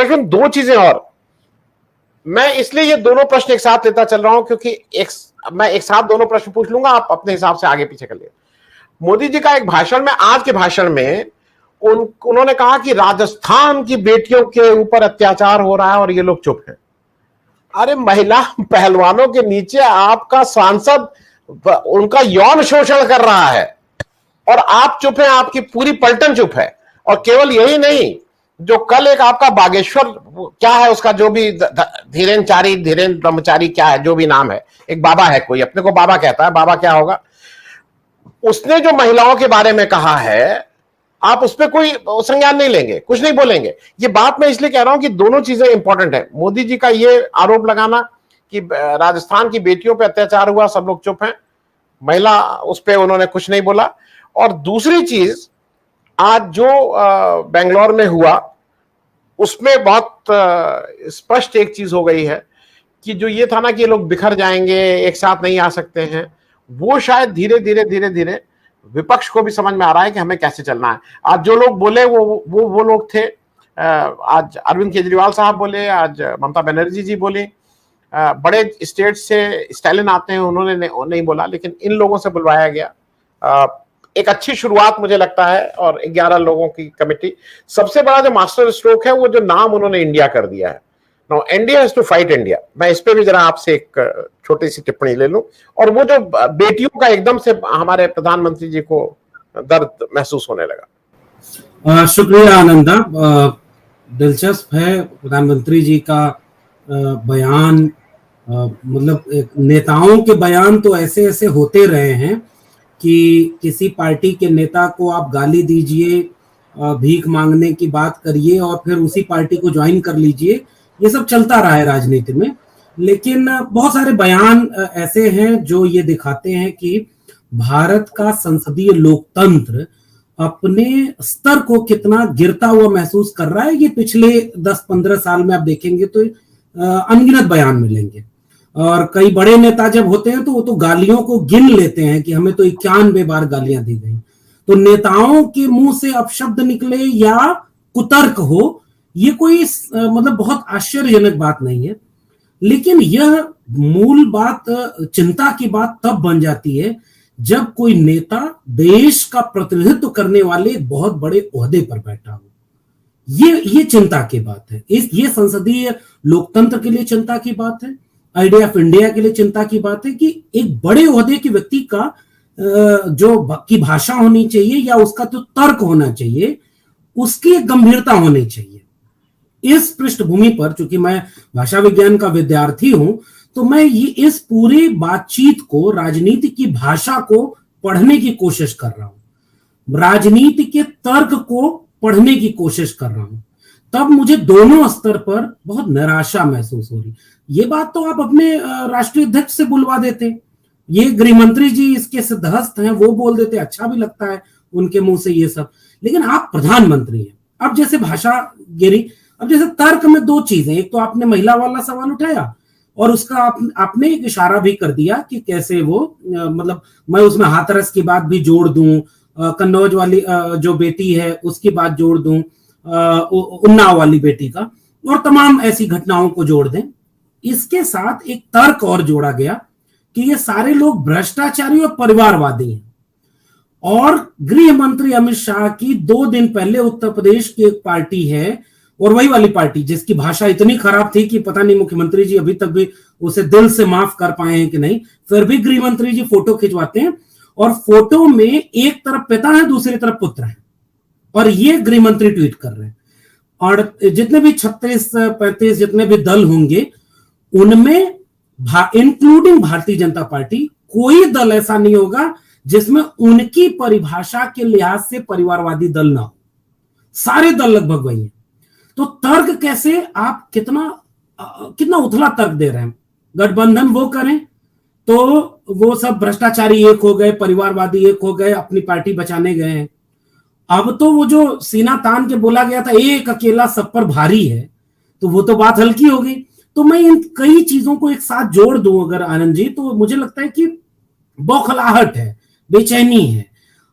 लेकिन दो चीजें और, मैं इसलिए ये दोनों प्रश्न एक साथ लेता चल रहा हूं क्योंकि मैं एक साथ दोनों प्रश्न पूछ लूंगा, आप अपने हिसाब से आगे पीछे कर लिए। मोदी जी का एक भाषण में, आज के भाषण में उन्होंने कहा कि राजस्थान की बेटियों के ऊपर अत्याचार हो रहा है और ये लोग चुप हैं। अरे महिला पहलवानों के नीचे आपका सांसद उनका यौन शोषण कर रहा है और आप चुप हैं, आपकी पूरी पलटन चुप है। और केवल यही नहीं, जो कल एक आपका बागेश्वर, क्या है उसका, जो भी धीरेन्द्र ब्रह्मचारी, क्या है जो भी नाम है, एक बाबा है, कोई अपने को बाबा कहता है, बाबा क्या होगा, उसने जो महिलाओं के बारे में कहा है, आप उस पर कोई संज्ञान नहीं लेंगे, कुछ नहीं बोलेंगे। ये बात मैं इसलिए कह रहा हूं कि दोनों चीजें इंपॉर्टेंट है। मोदी जी का ये आरोप लगाना कि राजस्थान की बेटियों पे अत्याचार हुआ, सब लोग चुप हैं, महिला उस पर उन्होंने कुछ नहीं बोला। और दूसरी चीज, आज जो बेंगलोर में हुआ उसमें बहुत स्पष्ट एक चीज हो गई है कि जो ये था ना कि ये लोग बिखर जाएंगे, एक साथ नहीं आ सकते हैं, वो शायद धीरे धीरे विपक्ष को भी समझ में आ रहा है कि हमें कैसे चलना है। आज जो लोग बोले वो लोग थे, आज अरविंद केजरीवाल साहब बोले, आज ममता बनर्जी जी बोली, बड़े स्टेट से स्टालिन आते हैं, उन्होंने नहीं बोला, लेकिन इन लोगों से बुलवाया गया। एक अच्छी शुरुआत मुझे लगता है। और 11 लोगों की कमेटी, सबसे बड़ा जो मास्टर स्ट्रोक है वो जो नाम उन्होंने इंडिया कर दिया है। Now India has to fight India. मैं इस पे भी जरा आपसे एक छोटी सी टिप्पणी ले लूं। और वो जो बेटियों का एकदम से हमारे प्रधानमंत्री जी को दर्द महसूस होने लगा। शुक्रिया आनंदा। दिलचस्प है प्रधानमंत्री जी का बयान। मतलब नेताओं के बयान तो ऐसे ऐसे होते रहे हैं कि किसी पार्टी के नेता को आप गाली दीजिए, भीख मांगने की बात करिए और फिर उसी पार्टी को ज्वाइन कर लीजिए, ये सब चलता रहा है राजनीति में। लेकिन बहुत सारे बयान ऐसे हैं जो ये दिखाते हैं कि भारत का संसदीय लोकतंत्र अपने स्तर को कितना गिरता हुआ महसूस कर रहा है। ये पिछले 10-15 साल में आप देखेंगे तो अनगिनत बयान मिलेंगे। और कई बड़े नेता जब होते हैं तो वो तो गालियों को गिन लेते हैं कि हमें तो 91 बार गालियां दी गई। तो नेताओं के मुंह से अपशब्द निकले या कुतर्क हो, ये कोई मतलब बहुत आश्चर्यजनक बात नहीं है। लेकिन यह मूल बात, चिंता की बात तब बन जाती है जब कोई नेता देश का प्रतिनिधित्व करने वाले बहुत बड़े ओहदे पर बैठा हो। ये चिंता की बात है। ये संसदीय लोकतंत्र के लिए चिंता की बात है, आइडिया ऑफ इंडिया के लिए चिंता की बात है कि एक बड़े ओहदे के व्यक्ति का जो की भाषा होनी चाहिए या उसका जो तर्क होना चाहिए, उसकी गंभीरता होनी चाहिए। इस पृष्ठभूमि पर, चूंकि मैं भाषा विज्ञान का विद्यार्थी हूं, तो मैं ये इस पूरी बातचीत को, राजनीति की भाषा को पढ़ने की कोशिश कर रहा हूं, राजनीति के तर्क को पढ़ने की कोशिश कर रहा हूं। तब मुझे दोनों स्तर पर बहुत निराशा महसूस हो रही। ये बात तो आप अपने राष्ट्रीय अध्यक्ष से बुलवा देते, ये गृह मंत्री जी इसके सिद्धहस्त हैं, वो बोल देते, अच्छा भी लगता है उनके मुंह से ये सब। लेकिन आप प्रधानमंत्री हैं। अब जैसे भाषा गिरी, अब जैसे तर्क में दो चीजें, एक तो आपने महिला वाला सवाल उठाया और उसका आपने एक इशारा भी कर दिया कि कैसे वो मतलब मैं उसमें हाथरस की बात भी जोड़ दूं, कन्नौज वाली जो बेटी है उसकी बात जोड़ दूं, उन्नाव वाली बेटी का, और तमाम ऐसी घटनाओं को जोड़ दें। इसके साथ एक तर्क और जोड़ा गया कि ये सारे लोग भ्रष्टाचारी और परिवारवादी हैं। और गृह मंत्री अमित शाह की 2 दिन पहले उत्तर प्रदेश की एक पार्टी है, और वही वाली पार्टी जिसकी भाषा इतनी खराब थी कि पता नहीं मुख्यमंत्री जी अभी तक भी उसे दिल से माफ कर पाए हैं कि नहीं, फिर भी गृह मंत्री जी फोटो खिंचवाते हैं और फोटो में एक तरफ पिता है, दूसरी तरफ पुत्र है, और ये गृह मंत्री ट्वीट कर रहे हैं। और जितने भी 36-35 जितने भी दल होंगे, उनमें इंक्लूडिंग भारतीय जनता पार्टी, कोई दल ऐसा नहीं होगा जिसमें उनकी परिभाषा के लिहाज से परिवारवादी दल ना हो। सारे दल लगभग वही हैं। तो तर्क कैसे, आप कितना उथला तर्क दे रहे हैं। गठबंधन वो करें तो वो सब भ्रष्टाचारी एक हो गए, परिवारवादी एक हो गए, अपनी पार्टी बचाने गए हैं। अब तो वो जो सीना तान के बोला गया था एक अकेला सब पर भारी है, तो वो तो बात हल्की हो गई। तो मैं इन कई चीजों को एक साथ जोड़ दूं अगर आनंद जी, तो मुझे लगता है कि बौखलाहट है, बेचैनी है,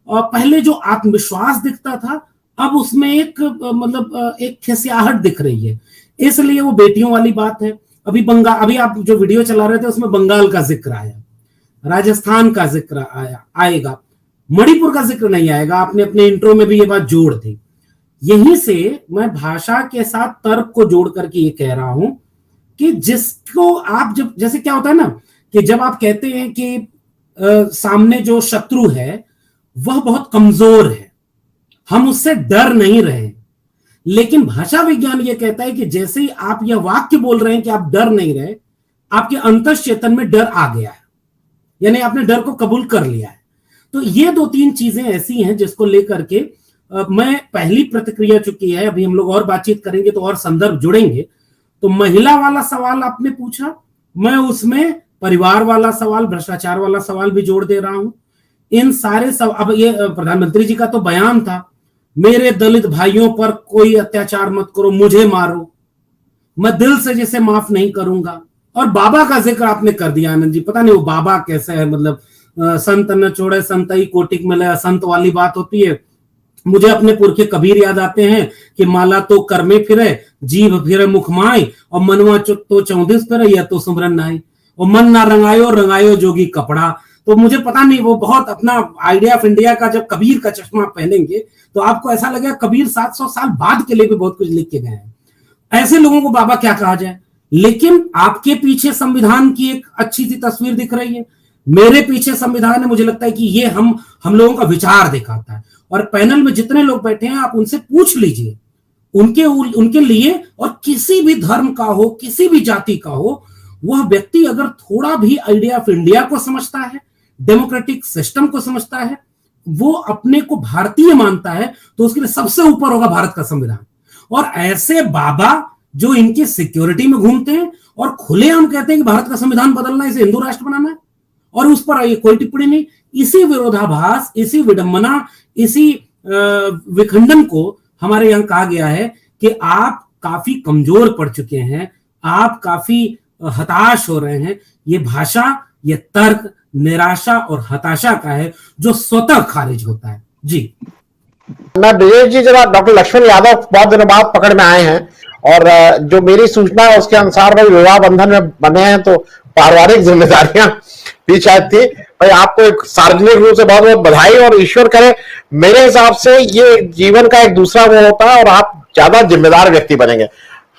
और पहले जो आत्मविश्वास दिखता था अब उसमें एक मतलब एक खिसियाहट दिख रही है, इसलिए वो बेटियों वाली बात है। अभी आप जो वीडियो चला रहे थे उसमें बंगाल का जिक्र आया, राजस्थान का जिक्र आएगा, मणिपुर का जिक्र नहीं आएगा। आपने अपने इंट्रो में भी ये बात जोड़ दी। यहीं से मैं भाषा के साथ तर्क को जोड़ करके ये कह रहा हूं कि जिसको आप जब, जैसे क्या होता है ना कि जब आप कहते हैं कि सामने जो शत्रु है वह बहुत कमजोर है, हम उससे डर नहीं रहे, लेकिन भाषा विज्ञान ये कहता है कि जैसे ही आप यह वाक्य बोल रहे हैं कि आप डर नहीं रहे, आपके अंतःचेतन में डर आ गया है, यानी आपने डर को कबूल कर लिया है। तो ये 2-3 चीजें ऐसी हैं जिसको लेकर के मैं पहली प्रतिक्रिया चुकी है, अभी हम लोग और बातचीत करेंगे तो और संदर्भ जुड़ेंगे। तो महिला वाला सवाल आपने पूछा, मैं उसमें परिवार वाला सवाल, भ्रष्टाचार वाला सवाल भी जोड़ दे रहा हूं। इन सारे अब ये प्रधानमंत्री जी का तो बयान था, मेरे दलित भाइयों पर कोई अत्याचार मत करो, मुझे मारो, मैं दिल से जिसे माफ नहीं करूंगा। और बाबा का जिक्र आपने कर दिया आनंद जी, पता नहीं वो बाबा कैसे है, मतलब संत न छोड़े संतई कोटिक मिले, संत वाली बात होती है। मुझे अपने पुरखे कबीर याद आते हैं कि माला तो कर में फिरे, जीभ फिरे मुख माई, और मनवा तो 34 फिरे, यह तो सुमरन नाई, और मन ना रंगायो रंगायो जोगी कपड़ा। तो मुझे पता नहीं, वो बहुत अपना आइडिया ऑफ इंडिया का जब कबीर का चश्मा पहनेंगे तो आपको ऐसा लगेगा कबीर 700 साल बाद के लिए भी बहुत कुछ लिख के गए हैं। ऐसे लोगों को बाबा क्या कहा जाए। लेकिन आपके पीछे संविधान की एक अच्छी सी तस्वीर दिख रही है, मेरे पीछे संविधान है। मुझे लगता है कि ये हम लोगों का विचार दिखाता है। और पैनल में जितने लोग बैठे हैं आप उनसे पूछ लीजिए, उनके लिए, और किसी भी धर्म का हो, किसी भी जाति का हो, वह व्यक्ति अगर थोड़ा भी आइडिया ऑफ इंडिया को समझता है, डेमोक्रेटिक सिस्टम को समझता है, वो अपने को भारतीय मानता है, तो उसके लिए सबसे ऊपर होगा भारत का संविधान। और ऐसे बाबा जो इनकी सिक्योरिटी में घूमते हैं और खुलेआम कहते हैं कि भारत का संविधान बदलना, इसे हिंदू राष्ट्र बनाना है, और उस पर कोई टिप्पणी नहीं। इसी विरोधाभास, इसी विडंबना, इसी विखंडन को हमारे यहां कहा गया है कि आप काफी कमजोर पड़ चुके हैं, आप काफी हताश हो रहे हैं। ये भाषा, ये तर्क निराशा और हताशा का है जो स्वतः खारिज होता है। जी, मैं ब्रिजेश जी, जरा डॉक्टर लक्ष्मण यादव बहुत दिनों बाद पकड़ में आए हैं, और जो मेरी सूचना है उसके अनुसार भाई विवाह बंधन में बने हैं, तो पारिवारिक जिम्मेदारियां भी शायद थी। भाई आपको एक सार्वजनिक रूप से बहुत बहुत बधाई, और ईश्वर करे मेरे हिसाब से ये जीवन का एक दूसरा वो होता है और आप ज्यादा जिम्मेदार व्यक्ति बनेंगे।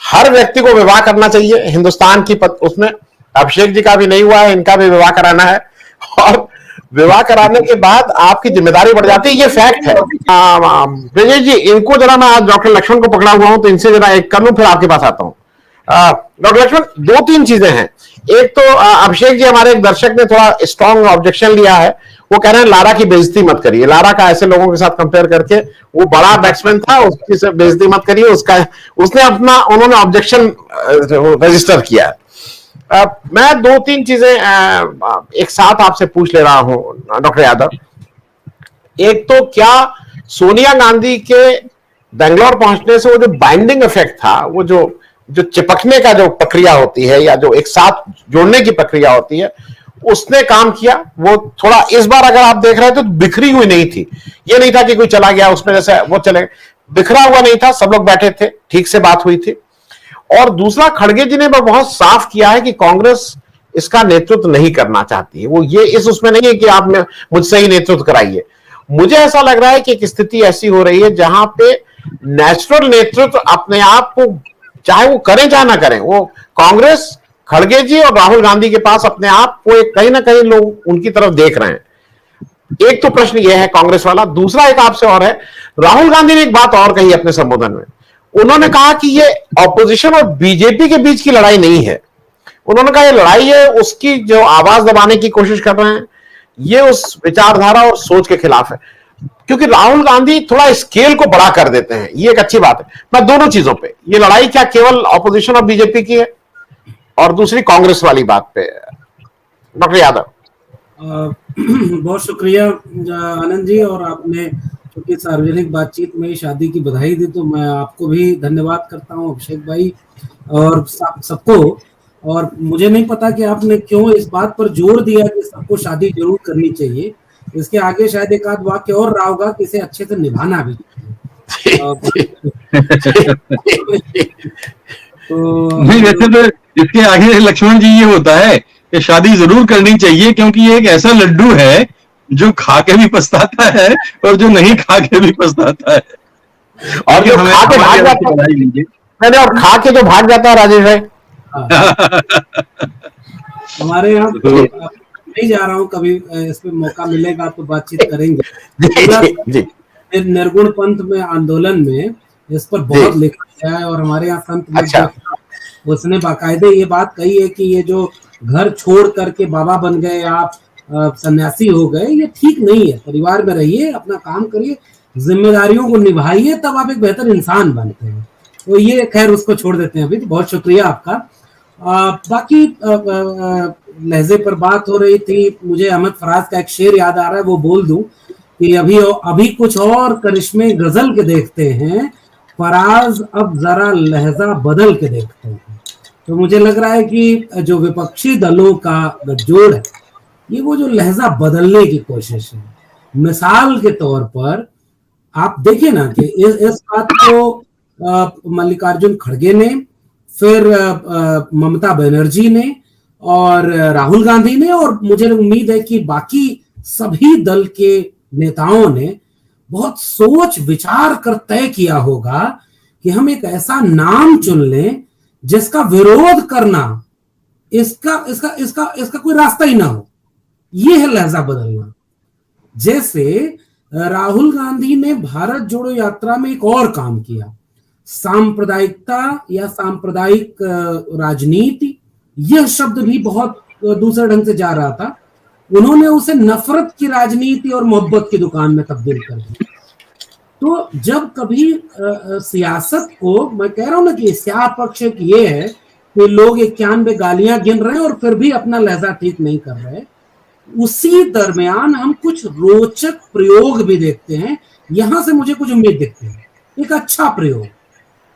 हर व्यक्ति को विवाह करना चाहिए हिंदुस्तान की उसमें अभिषेक जी का भी नहीं हुआ है, इनका भी विवाह कराना है, और विवाह कराने के बाद आपकी जिम्मेदारी बढ़ जाती है, ये फैक्ट है। ब्रिजेश जी, इनको जरा, मैं आज डॉक्टर लक्ष्मण को पकड़ा हुआ हूं तो इनसे जरा एक कर लूं, फिर आपके पास आता हूं। डॉक्टर लक्ष्मण, 2-3 चीजें हैं। एक तो अभिषेक जी, हमारे एक दर्शक ने थोड़ा स्ट्रॉन्ग ऑब्जेक्शन लिया है, वो कह रहे हैं लारा की बेइज्जती मत करिए, लारा का ऐसे लोगों के साथ कंपेयर करके, वो बड़ा बैट्समैन था, उसकी से बेइज्जती मत करिए, उसने उन्होंने ऑब्जेक्शन रजिस्टर किया है। मैं 2-3 चीजें एक साथ आपसे पूछ ले रहा हूं डॉक्टर यादव। एक तो क्या सोनिया गांधी के बेंगलोर पहुंचने से वो जो बाइंडिंग इफेक्ट था, वो जो चिपकने का जो प्रक्रिया होती है या जो एक साथ जोड़ने की प्रक्रिया होती है, उसने काम किया? वो थोड़ा इस बार अगर आप देख रहे थे तो बिखरी हुई नहीं थी, ये नहीं था कि कोई चला गया उसमें जैसे वो चले, बिखरा हुआ नहीं था, सब लोग बैठे थे, ठीक से बात हुई थी। और दूसरा, खड़गे जी ने बहुत साफ किया है कि कांग्रेस इसका नेतृत्व नहीं करना चाहती है। वो ये इस उसमें नहीं है कि आप मुझसे ही नेतृत्व कराइए। मुझे ऐसा लग रहा है कि एक स्थिति ऐसी हो रही है जहां पे नेचुरल नेतृत्व अपने आप को, चाहे वो करें चाहे ना करें, वो कांग्रेस, खड़गे जी और राहुल गांधी के पास अपने आप को कहीं ना कहीं लोग उनकी तरफ देख रहे हैं। एक तो प्रश्न यह है कांग्रेस वाला। दूसरा एक आपसे और है, राहुल गांधी ने एक बात और कही अपने संबोधन में, उन्होंने कहा कि ये ऑपोजिशन और बीजेपी के बीच की लड़ाई नहीं है। उन्होंने कहा ये लड़ाई है उसकी जो आवाज दबाने की कोशिश कर रहे हैं, ये उस विचारधारा और सोच के खिलाफ है, क्योंकि राहुल गांधी थोड़ा स्केल को बड़ा कर देते हैं। ये एक अच्छी बात है। मैं दोनों चीजों पे, ये लड़ाई क्या केवल ऑपोजिशन और बीजेपी की है, और दूसरी कांग्रेस वाली बात पे, डॉक्टर यादव। बहुत शुक्रिया आनंद जी, और आपने क्योंकि सार्वजनिक बातचीत में शादी की बधाई दी, तो मैं आपको भी धन्यवाद करता हूं अभिषेक भाई और सबको। और मुझे नहीं पता कि आपने क्यों इस बात पर जोर दिया कि सबको शादी जरूर करनी चाहिए। इसके आगे शायद एक आध वाक्य और रहा होगा कि इसे अच्छे से निभाना भी चाहिए। तो नहीं, वैसे तो इसके आगे लक्ष्मण जी ये होता है कि शादी जरूर करनी चाहिए, क्योंकि ये एक ऐसा लड्डू है जो खा के भी पछताता है और जो नहीं खा के भी पछताता है। और जो खा के भाग जाता है, और खा के जो भाग जाता है राजेश भाई। हमारे यहाँ नहीं जा रहा हूँ, कभी इस पे मौका मिलेगा तो बातचीत करेंगे। निर्गुण पंथ में आंदोलन में इस पर बहुत लिखा गया है, और हमारे यहाँ संत अच्छा। उसने बाकायदे ये बात कही है कि ये जो घर छोड़ करके बाबा बन गए, आप सन्यासी हो गए, ये ठीक नहीं है। परिवार में रहिए, अपना काम करिए, जिम्मेदारियों को निभाइए, तब आप एक बेहतर इंसान बनते हैं। तो ये खैर उसको छोड़ देते हैं अभी। तो बहुत शुक्रिया आपका। बाकी लहजे पर बात हो रही थी, मुझे अहमद फराज का एक शेर याद आ रहा है, वो बोल दूं कि अभी कुछ और करिश्मे गजल के देखते हैं, फराज अब जरा लहजा बदल के देखते हैं। तो मुझे लग रहा है कि जो विपक्षी दलों का गठजोड़ है, ये वो जो लहजा बदलने की कोशिश है। मिसाल के तौर पर आप देखिए ना कि इस बात को मल्लिकार्जुन खड़गे ने, फिर ममता बनर्जी ने, और राहुल गांधी ने, और मुझे उम्मीद है कि बाकी सभी दल के नेताओं ने बहुत सोच विचार कर तय किया होगा कि हम एक ऐसा नाम चुन लें जिसका विरोध करना, इसका कोई रास्ता ही ना हो। यह है लहजा बदलना। जैसे राहुल गांधी ने भारत जोड़ो यात्रा में एक और काम किया, सांप्रदायिकता या सांप्रदायिक राजनीति, यह शब्द भी बहुत दूसरे ढंग से जा रहा था। उन्होंने उसे नफरत की राजनीति और मोहब्बत की दुकान में तब्दील कर दिया। तो जब कभी सियासत को, मैं कह रहा हूं ना कि स्याह पक्ष ये है कि लोग 91 गालियां गिन रहे हैं और फिर भी अपना लहजा ठीक नहीं कर रहे, उसी दरमियान हम कुछ रोचक प्रयोग भी देखते हैं। यहां से मुझे कुछ उम्मीद दिखती है। एक अच्छा प्रयोग,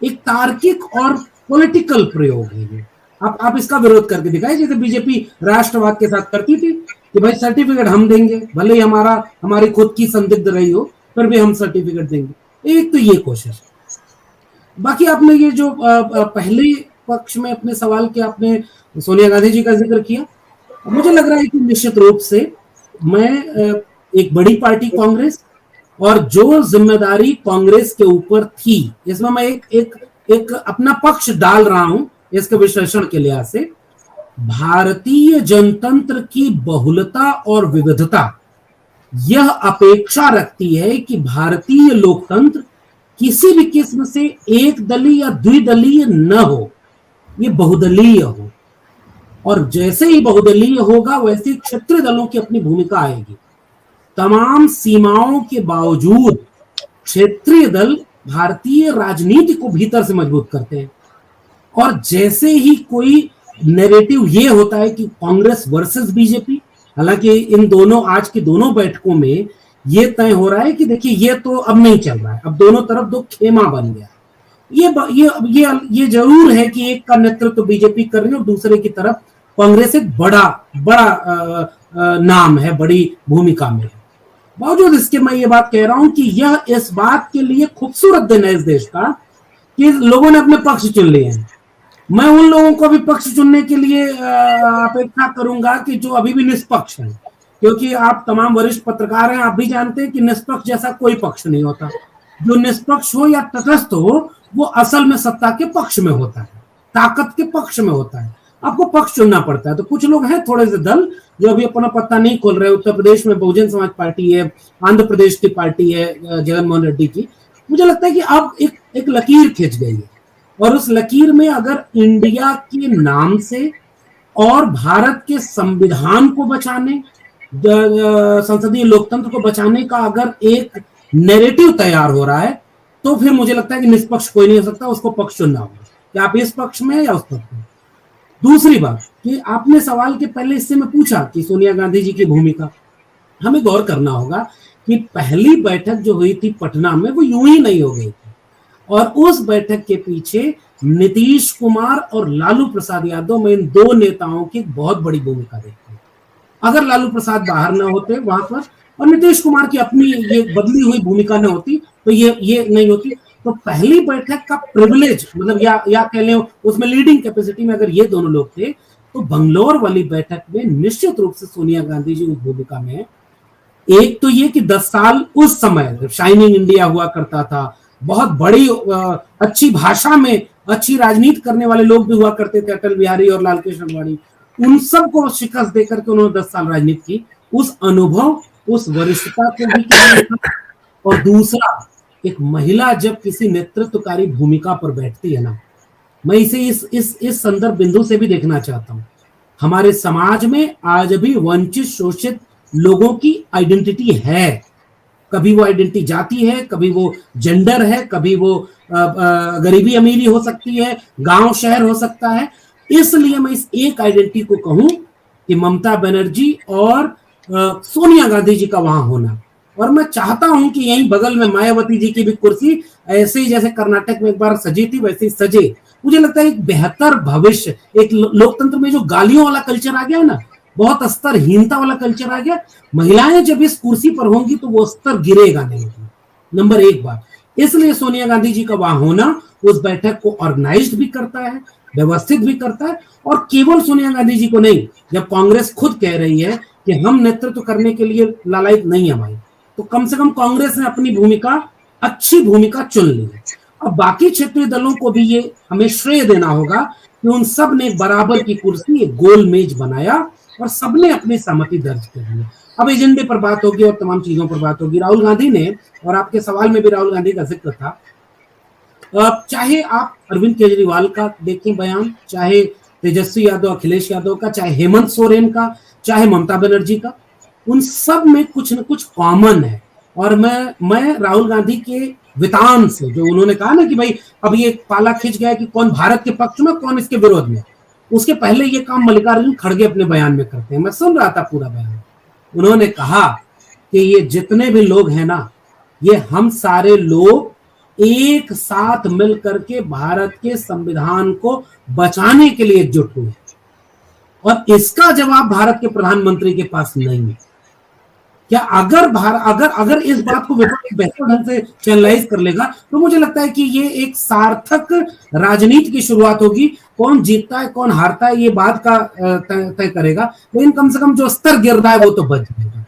एक तार्किक और पॉलिटिकल प्रयोग है ये। आप इसका विरोध करके दिखाए, जैसे बीजेपी राष्ट्रवाद के साथ करती थी कि भाई सर्टिफिकेट हम देंगे, भले ही हमारी खुद की संदिग्ध रही हो, फिर भी हम सर्टिफिकेट देंगे। एक तो ये कोशिश। बाकी आपने ये जो पहले पक्ष में अपने सवाल के आपने सोनिया गांधी जी का जिक्र किया, मुझे लग रहा है कि निश्चित रूप से मैं एक बड़ी पार्टी कांग्रेस, और जो जिम्मेदारी कांग्रेस के ऊपर थी, इसमें मैं एक अपना पक्ष डाल रहा हूं इसके विश्लेषण के लिहाज से। भारतीय जनतंत्र की बहुलता और विविधता यह अपेक्षा रखती है कि भारतीय लोकतंत्र किसी भी किस्म से एक दलीय या द्विदलीय न हो, ये बहुदलीय हो। और जैसे ही बहुदलीय होगा, वैसे क्षेत्रीय दलों की अपनी भूमिका आएगी। तमाम सीमाओं के बावजूद क्षेत्रीय दल भारतीय राजनीति को भीतर से मजबूत करते हैं। और जैसे ही कोई नैरेटिव ये होता है कि कांग्रेस वर्सेस बीजेपी, हालांकि इन दोनों आज की दोनों बैठकों में ये तय हो रहा है कि देखिए ये तो अब नहीं चल रहा है, अब दोनों तरफ दो खेमा बन गया। ये जरूर है कि एक का नेतृत्व बीजेपी कर रही है और दूसरे की तरफ कांग्रेस एक बड़ा नाम है, बड़ी भूमिका में है। बावजूद इसके मैं ये बात कह रहा हूं कि यह इस बात के लिए खूबसूरत दिन है इस देश का कि लोगों ने अपने पक्ष चुन लिए हैं। मैं उन लोगों को भी पक्ष चुनने के लिए अपेक्षा करूंगा कि जो अभी भी निष्पक्ष हैं, क्योंकि आप तमाम वरिष्ठ पत्रकार हैं, आप भी जानते हैं कि निष्पक्ष जैसा कोई पक्ष नहीं होता। जो निष्पक्ष हो या तटस्थ हो, वो असल में सत्ता के पक्ष में होता है, ताकत के पक्ष में होता है। आपको पक्ष चुनना पड़ता है। तो कुछ लोग हैं, थोड़े से दल, जो अभी अपना पत्ता नहीं खोल रहे। उत्तर प्रदेश में बहुजन समाज पार्टी है, आंध्र प्रदेश की पार्टी है जगनमोहन रेड्डी की। मुझे लगता है कि अब एक लकीर खिंच गई है, और उस लकीर में अगर इंडिया के नाम से और भारत के संविधान को बचाने, संसदीय लोकतंत्र को बचाने का अगर एक नैरेटिव तैयार हो रहा है, तो फिर मुझे लगता है कि निष्पक्ष कोई नहीं हो सकता, उसको पक्ष चुनना होगा कि आप इस पक्ष में या उस पक्ष में। दूसरी बात कि आपने सवाल के पहले इससे मैं पूछा कि सोनिया गांधी जी की भूमिका, हमें गौर करना होगा कि पहली बैठक जो हुई थी पटना में, वो यूं ही नहीं हो गई थी, और उस बैठक के पीछे नीतीश कुमार और लालू प्रसाद यादव में इन दो नेताओं की बहुत बड़ी भूमिका देखी। अगर लालू प्रसाद बाहर ना होते वहां पर और नीतीश कुमार की अपनी ये बदली हुई भूमिका न होती तो ये नहीं होती। तो पहली बैठक का प्रिविलेज मतलब या कह लें उसमें लीडिंग कैपेसिटी में अगर ये दोनों लोग थे तो बंगलोर वाली बैठक में निश्चित रूप से सोनिया गांधी जी उस भूमिका में है। एक तो ये कि 10 साल उस समय शाइनिंग इंडिया हुआ करता था, बहुत बड़ी अच्छी भाषा में अच्छी राजनीति करने वाले लोग भी हुआ करते थे, अटल बिहारी और लाल कृष्ण आडवाणी, उन सबको शिकस्त देकर के उन्होंने 10 साल राजनीति की। उस अनुभव उस वरिष्ठता को भी और दूसरा एक महिला जब किसी नेतृत्वकारी भूमिका पर बैठती है ना, मैं इसे इस संदर्भ बिंदु से भी देखना चाहता हूं। हमारे समाज में आज भी वंचित शोषित लोगों की आइडेंटिटी है, कभी वो आइडेंटिटी जाति है, कभी वो जेंडर है, कभी वो गरीबी अमीरी हो सकती है, गांव शहर हो सकता है। इसलिए मैं इस एक आइडेंटिटी को कहूं कि ममता बनर्जी और सोनिया गांधी जी का वहां होना, और मैं चाहता हूं कि यहीं बगल में मायावती जी की भी कुर्सी ऐसे ही जैसे कर्नाटक में एक बार सजी थी वैसे ही सजे। मुझे लगता है एक बेहतर भविष्य, एक लोकतंत्र में जो गालियों वाला कल्चर आ गया है ना, बहुत स्तरहीनता वाला कल्चर आ गया, महिलाएं जब इस कुर्सी पर होंगी तो वो स्तर गिरेगा नहीं। नंबर एक बात, इसलिए सोनिया गांधी जी का वहां होना उस बैठक को ऑर्गेनाइज्ड भी करता है, व्यवस्थित भी करता है। और केवल सोनिया गांधी जी को नहीं, जब कांग्रेस खुद कह रही है कि हम नेतृत्व करने के लिए लालायित नहीं हमारी, तो कम से कम कांग्रेस ने अपनी भूमिका, अच्छी भूमिका चुन ली है। अब बाकी क्षेत्रीय दलों को भी ये हमें श्रेय देना होगा कि उन सब ने बराबर की कुर्सी, एक गोल मेज बनाया और सबने अपनी सहमति दर्ज कर दी। अब एजेंडे पर बात होगी और तमाम चीजों पर बात होगी। राहुल गांधी ने, और आपके सवाल में भी राहुल गांधी का जिक्र था, चाहे आप अरविंद केजरीवाल का देखें बयान, चाहे तेजस्वी यादव अखिलेश यादव का, चाहे हेमंत सोरेन का, चाहे ममता बनर्जी का, उन सब में कुछ न कुछ कॉमन है। और मैं राहुल गांधी के वितान से, जो उन्होंने कहा ना कि भाई अब ये पाला खिंच गया कि कौन भारत के पक्ष में कौन इसके विरोध में, उसके पहले ये काम मल्लिकार्जुन खड़गे अपने बयान में करते हैं। मैं सुन रहा था पूरा बयान। उन्होंने कहा कि ये जितने भी लोग हैं ना, ये हम सारे लोग एक साथ मिल करके भारत के संविधान को बचाने के लिए एकजुट हुए, और इसका जवाब भारत के प्रधानमंत्री के पास नहीं है। क्या अगर इस बात को विपक्ष बेहतर ढंग से चैनलाइज कर लेगा तो मुझे लगता है कि ये एक सार्थक राजनीति की शुरुआत होगी। कौन जीतता है कौन हारता है ये बात का तय करेगा, लेकिन कम से कम जो स्तर गिर रहा है वो तो बच जाएगा।